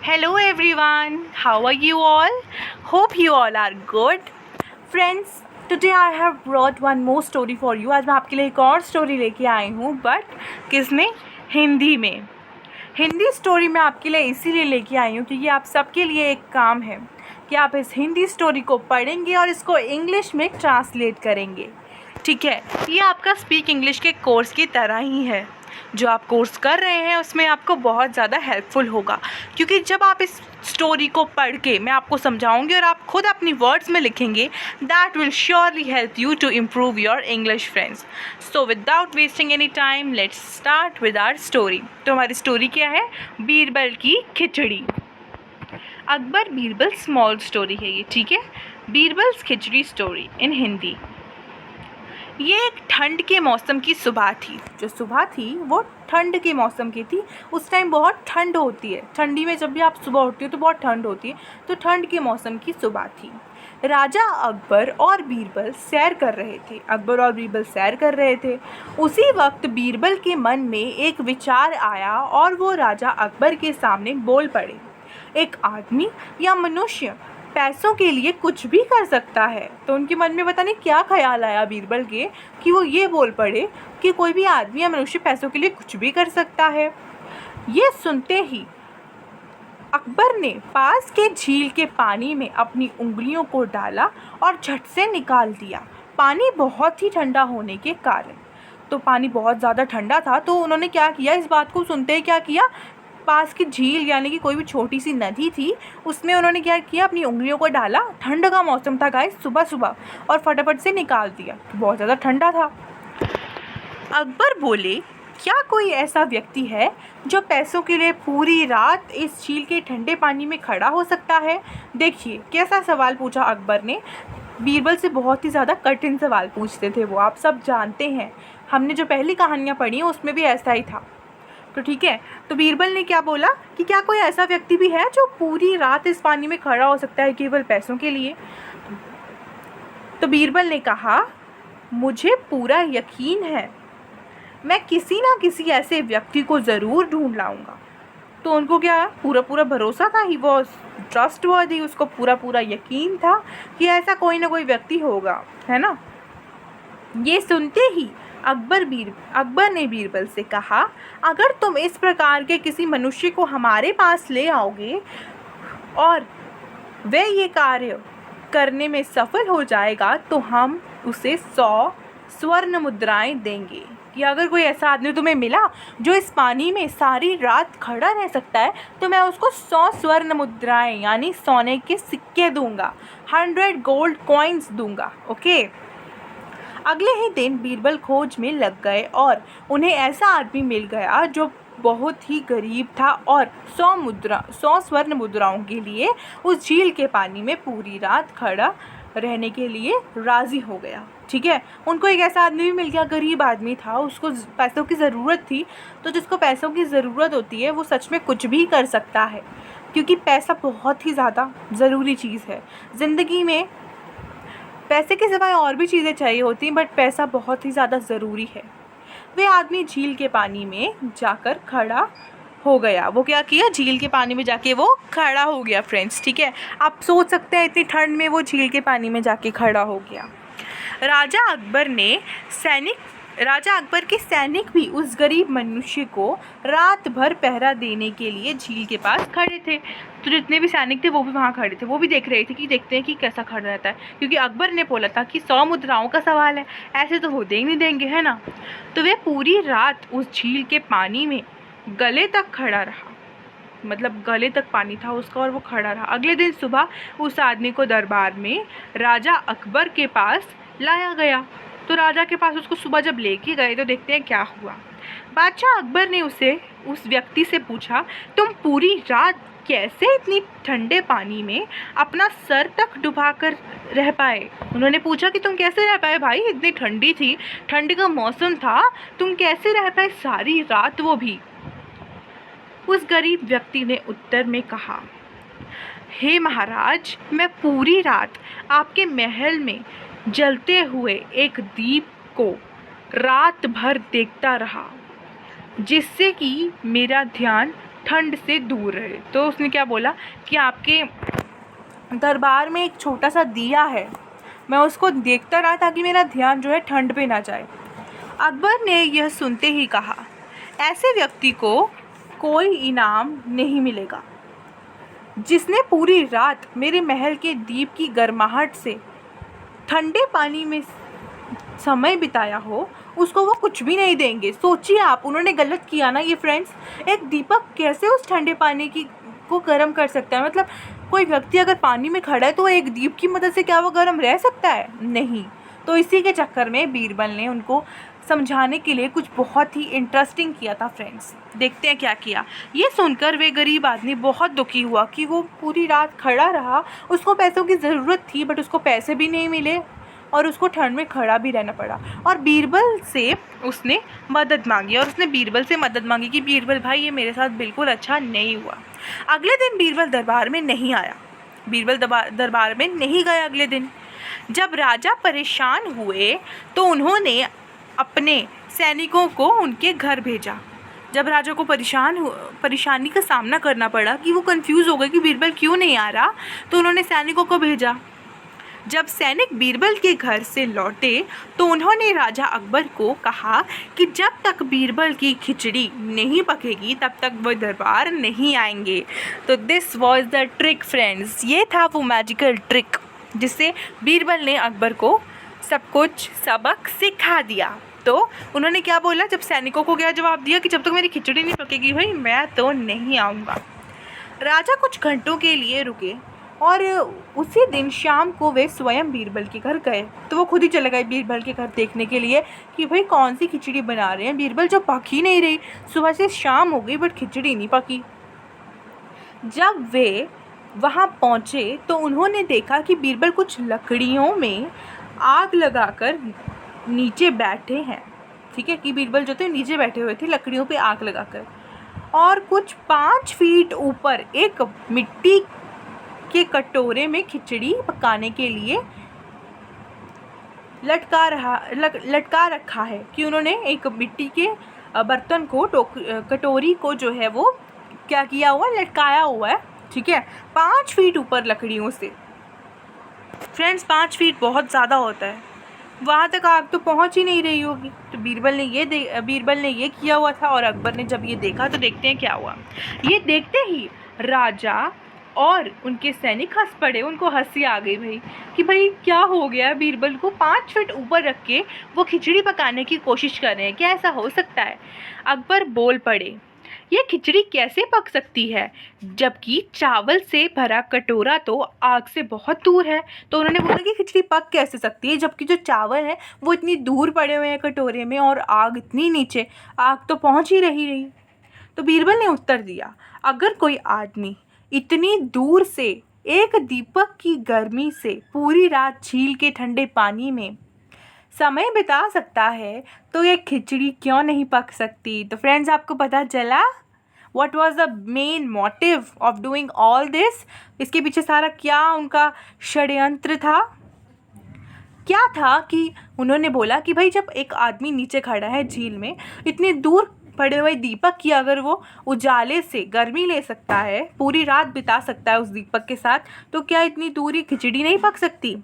Hello everyone, how are you all? Hope you all are good. Friends, today I have brought one more story for you. आज मैं आपके लिए एक और story लेके आई हूँ, बट किसमें? हिंदी में। हिंदी स्टोरी मैं आपके लिए इसीलिए लेके आई हूँ क्योंकि आप सबके लिए एक काम है कि आप इस हिंदी स्टोरी को पढ़ेंगे और इसको इंग्लिश में ट्रांसलेट करेंगे। ठीक है, ये आपका स्पीक इंग्लिश के कोर्स की तरह ही है। जो आप कोर्स कर रहे हैं उसमें आपको बहुत ज़्यादा हेल्पफुल होगा, क्योंकि जब आप इस स्टोरी को पढ़ के मैं आपको समझाऊंगी और आप खुद अपनी वर्ड्स में लिखेंगे, that will surely help you to improve your English friends. So without wasting any time let's start with our story. तो हमारी स्टोरी क्या है? बीरबल की खिचड़ी। अकबर बीरबल स्मॉल स्टोरी है ये, ठीक है। Birbal's khichdi story in Hindi. ये एक ठंड के मौसम की सुबह थी। जो सुबह थी वो ठंड के मौसम की थी। उस टाइम बहुत ठंड होती है। ठंडी में जब भी आप सुबह उठती हो तो बहुत ठंड होती है, तो ठंड के मौसम की सुबह थी। राजा अकबर और बीरबल सैर कर रहे थे। अकबर और बीरबल सैर कर रहे थे। उसी वक्त बीरबल के मन में एक विचार आया और वो राजा अकबर के सामने बोल पड़े। एक आदमी या मनुष्य पैसों के लिए कुछ भी कर सकता है। तो उनके मन में पता नहीं क्या ख्याल आया बीरबल के कि वो ये बोल पड़े कि कोई भी आदमी या मनुष्य पैसों के लिए कुछ भी कर सकता है। ये सुनते ही अकबर ने पास के झील के पानी में अपनी उंगलियों को डाला और झट से निकाल दिया। पानी बहुत ही ठंडा होने के कारण, तो पानी बहुत ज़्यादा ठंडा था, तो उन्होंने क्या किया, इस बात को सुनते ही क्या किया, पास की झील यानी कि कोई भी छोटी सी नदी थी, उसमें उन्होंने क्या किया, अपनी उंगलियों को डाला। ठंड का मौसम था गाइस, सुबह सुबह, और फटाफट से निकाल दिया। बहुत ज़्यादा ठंडा था। अकबर बोले, क्या कोई ऐसा व्यक्ति है जो पैसों के लिए पूरी रात इस झील के ठंडे पानी में खड़ा हो सकता है? देखिए कैसा सवाल पूछा अकबर ने। बीरबल से बहुत ही ज़्यादा कठिन सवाल पूछते थे वो, आप सब जानते हैं। हमने जो पहली कहानियाँ पढ़ी हैं उसमें भी ऐसा ही था। तो ठीक है, तो बीरबल ने क्या बोला कि क्या कोई ऐसा व्यक्ति भी है जो पूरी रात इस पानी में खड़ा हो सकता है केवल पैसों के लिए? तो बीरबल ने कहा, मुझे पूरा यकीन है, मैं किसी ना किसी ऐसे व्यक्ति को ज़रूर ढूंढ लाऊंगा। तो उनको क्या पूरा भरोसा था, ही वॉज ट्रस्टवर्दी, उसको पूरा यकीन था कि ऐसा कोई ना कोई व्यक्ति होगा, है ना। ये सुनते ही अकबर ने बीरबल से कहा, अगर तुम इस प्रकार के किसी मनुष्य को हमारे पास ले आओगे और वह ये कार्य करने में सफल हो जाएगा तो हम उसे 100 स्वर्ण मुद्राएं देंगे। कि अगर कोई ऐसा आदमी तुम्हें मिला जो इस पानी में सारी रात खड़ा रह सकता है तो मैं उसको 100 स्वर्ण मुद्राएं यानी सोने के सिक्के दूंगा, 100 गोल्ड कॉइन्स दूंगा। ओके। अगले ही दिन बीरबल खोज में लग गए और उन्हें ऐसा आदमी मिल गया जो बहुत ही गरीब था और 100 स्वर्ण मुद्राओं के लिए उस झील के पानी में पूरी रात खड़ा रहने के लिए राज़ी हो गया। ठीक है, उनको एक ऐसा आदमी भी मिल गया, गरीब आदमी था, उसको पैसों की ज़रूरत थी। तो जिसको पैसों की ज़रूरत होती है वो सच में कुछ भी कर सकता है, क्योंकि पैसा बहुत ही ज़्यादा ज़रूरी चीज़ है ज़िंदगी में। पैसे के सिवाय और भी चीज़ें चाहिए होती हैं, बट पैसा बहुत ही ज़्यादा ज़रूरी है। वे आदमी झील के पानी में जाकर खड़ा हो गया। वो क्या किया, झील के पानी में जाके वो खड़ा हो गया फ्रेंड्स। ठीक है, आप सोच सकते हैं इतनी ठंड में वो झील के पानी में जाके खड़ा हो गया। राजा अकबर के सैनिक भी उस गरीब मनुष्य को रात भर पहरा देने के लिए झील के पास खड़े थे। तो जितने भी सैनिक थे वो भी वहाँ खड़े थे, वो भी देख रहे थे कि देखते हैं कि कैसा खड़ा रहता है, क्योंकि अकबर ने बोला था कि 100 मुद्राओं का सवाल है, ऐसे तो वो दे नहीं देंगे, है ना। तो वे पूरी रात उस झील के पानी में गले तक खड़ा रहा, मतलब गले तक पानी था उसका और वो खड़ा रहा। अगले दिन सुबह उस आदमी को दरबार में राजा अकबर के पास लाया गया। तो राजा के पास उसको सुबह जब लेके गए तो देखते हैं क्या हुआ। बादशाह अकबर ने उस व्यक्ति से पूछा, तुम पूरी रात कैसे इतनी ठंडे पानी में अपना सर तक डुबाकर रह पाए? उन्होंने पूछा कि तुम कैसे रह पाए भाई, इतनी ठंडी थी, ठंड का मौसम था, तुम कैसे रह पाए सारी रात, वो भी। उस गरीब व्यक्ति ने उत्तर में कहा, हे महाराज, मैं पूरी रात आपके महल में जलते हुए एक दीप को रात भर देखता रहा, जिससे कि मेरा ध्यान ठंड से दूर रहे। तो उसने क्या बोला कि आपके दरबार में एक छोटा सा दिया है, मैं उसको देखता रहा ताकि मेरा ध्यान जो है ठंड पे ना जाए। अकबर ने यह सुनते ही कहा, ऐसे व्यक्ति को कोई इनाम नहीं मिलेगा जिसने पूरी रात मेरे महल के दीप की गर्माहट से ठंडे पानी में समय बिताया हो, उसको वो कुछ भी नहीं देंगे। सोचिए आप, उन्होंने गलत किया ना ये फ्रेंड्स। एक दीपक कैसे उस ठंडे पानी को गर्म कर सकता है? मतलब कोई व्यक्ति अगर पानी में खड़ा है तो एक दीप की मदद से क्या वो गर्म रह सकता है? नहीं। तो इसी के चक्कर में बीरबल ने उनको समझाने के लिए कुछ बहुत ही इंटरेस्टिंग किया था फ्रेंड्स। देखते हैं क्या किया। ये सुनकर वे गरीब आदमी बहुत दुखी हुआ कि वो पूरी रात खड़ा रहा, उसको पैसों की ज़रूरत थी बट उसको पैसे भी नहीं मिले और उसको ठंड में खड़ा भी रहना पड़ा। और बीरबल से उसने मदद मांगी, और उसने बीरबल से मदद मांगी कि बीरबल भाई ये मेरे साथ बिल्कुल अच्छा नहीं हुआ। अगले दिन बीरबल दरबार में नहीं आया, बीरबल दरबार में नहीं गया अगले दिन। जब राजा परेशान हुए तो उन्होंने अपने सैनिकों को उनके घर भेजा। जब राजा को परेशानी का सामना करना पड़ा कि वो कंफ्यूज हो गए कि बीरबल क्यों नहीं आ रहा, तो उन्होंने सैनिकों को भेजा। जब सैनिक बीरबल के घर से लौटे तो उन्होंने राजा अकबर को कहा कि जब तक बीरबल की खिचड़ी नहीं पकेगी तब तक वो दरबार नहीं आएंगे। तो this was the trick friends, ये था वो मैजिकल ट्रिक जिससे बीरबल ने अकबर को सब कुछ सबक सिखा दिया। तो उन्होंने क्या बोला, जब सैनिकों को क्या जवाब दिया कि जब तक मेरी खिचड़ी नहीं पकेगी भाई मैं तो नहीं आऊँगा। राजा कुछ घंटों के लिए रुके और उसी दिन शाम को वे स्वयं बीरबल के घर गए। तो वो खुद ही चले गए बीरबल के घर देखने के लिए कि भाई कौन सी खिचड़ी बना रहे हैं बीरबल, जो पक ही नहीं रही। सुबह से शाम हो गई बट खिचड़ी नहीं पकी। जब वे वहाँ पहुँचे तो उन्होंने देखा कि बीरबल कुछ लकड़ियों में आग लगाकर नीचे बैठे हैं। ठीक है, कि बीरबल जो थे नीचे बैठे हुए थे लकड़ियों पे आग लगाकर, और कुछ 5 फीट ऊपर एक मिट्टी के कटोरे में खिचड़ी पकाने के लिए लटका रखा है। कि उन्होंने एक मिट्टी के बर्तन को कटोरी को जो है वो क्या किया हुआ, लटकाया हुआ है। ठीक है, 5 फीट ऊपर लकड़ियों से। फ्रेंड्स 5 फीट बहुत ज़्यादा होता है, वहाँ तक आग तो पहुँच ही नहीं रही होगी। तो बीरबल ने ये किया हुआ था। और अकबर ने जब ये देखा तो देखते हैं क्या हुआ। ये देखते ही राजा और उनके सैनिक हंस पड़े, उनको हंसी आ गई भाई कि भाई क्या हो गया, बीरबल को 5 फीट ऊपर रख के वो खिचड़ी पकाने की कोशिश कर रहे हैं, क्या ऐसा हो सकता है? अकबर बोल पड़े, ये खिचड़ी कैसे पक सकती है जबकि चावल से भरा कटोरा तो आग से बहुत दूर है। तो उन्होंने बोला कि खिचड़ी पक कैसे सकती है जबकि जो चावल है वो इतनी दूर पड़े हुए हैं कटोरे में और आग इतनी नीचे, आग तो पहुंच ही रही। तो बीरबल ने उत्तर दिया, अगर कोई आदमी इतनी दूर से एक दीपक की गर्मी से पूरी रात झील के ठंडे पानी में समय बिता सकता है तो ये खिचड़ी क्यों नहीं पक सकती। तो फ्रेंड्स आपको पता चला what was the main motive of doing all this, इसके पीछे सारा क्या उनका षड्यंत्र था। क्या था कि उन्होंने बोला कि भाई जब एक आदमी नीचे खड़ा है झील में, इतनी दूर पड़े हुए दीपक की अगर वो उजाले से गर्मी ले सकता है, पूरी रात बिता सकता है उस दीपक के साथ, तो क्या इतनी दूरी खिचड़ी नहीं पक सकती।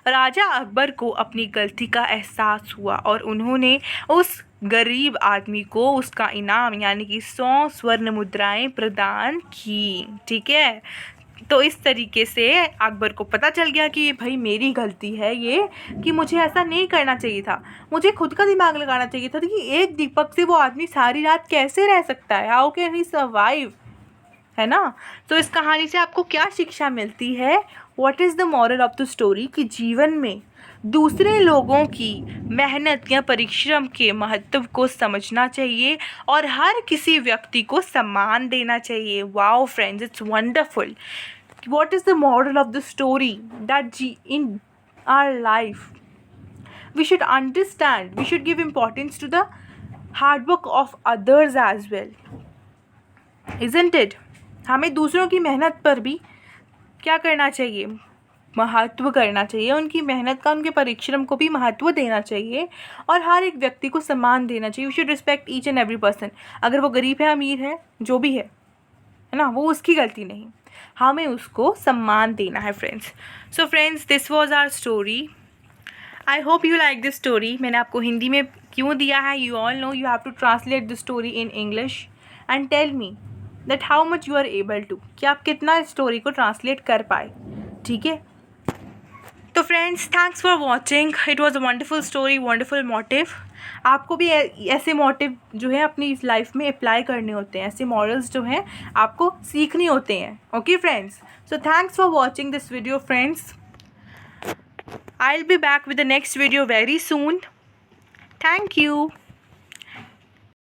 राजा अकबर को अपनी गलती का एहसास हुआ और उन्होंने उस गरीब आदमी को उसका इनाम यानी कि 100 स्वर्ण मुद्राएं प्रदान की। ठीक है, तो इस तरीके से अकबर को पता चल गया कि भाई मेरी गलती है ये, कि मुझे ऐसा नहीं करना चाहिए था, मुझे खुद का दिमाग लगाना चाहिए था कि एक दीपक से वो आदमी सारी रात कैसे रह सकता है, हाउ कैन ही सर्वाइव, है ना। तो इस कहानी से आपको क्या शिक्षा मिलती है, what is the moral of the story, कि जीवन में दूसरे लोगों की मेहनत या परिश्रम के महत्व को समझना चाहिए और हर किसी व्यक्ति को सम्मान देना चाहिए। Wow friends, it's wonderful. What is the moral of the story? That in our life we should understand, we should give importance to the hard work of others as well, isn't it? हमें दूसरों की मेहनत पर भी क्या करना चाहिए, महत्व करना चाहिए, उनकी मेहनत का, उनके परिश्रम को भी महत्व देना चाहिए और हर एक व्यक्ति को सम्मान देना चाहिए। We should respect each and every person, अगर वो गरीब है, अमीर है, जो भी है। है ना, वो उसकी गलती नहीं, हमें उसको सम्मान देना है friends. So friends, this was our story. I hope you like this story. मैंने आपको हिंदी में क्यों दिया है, you all know, you have to translate the story in English and tell me that how much you are able to, कि आप कितना story को ट्रांसलेट कर पाए, ठीक है। तो friends, thanks for watching, it was a wonderful story, wonderful motive. आपको भी ऐसे मोटिव जो है अपनी लाइफ में अप्लाई करने होते हैं, ऐसे मॉरल्स जो हैं आपको सीखने होते हैं। Okay friends, so thanks for watching this video friends. I'll be back with the next video very soon. Thank you.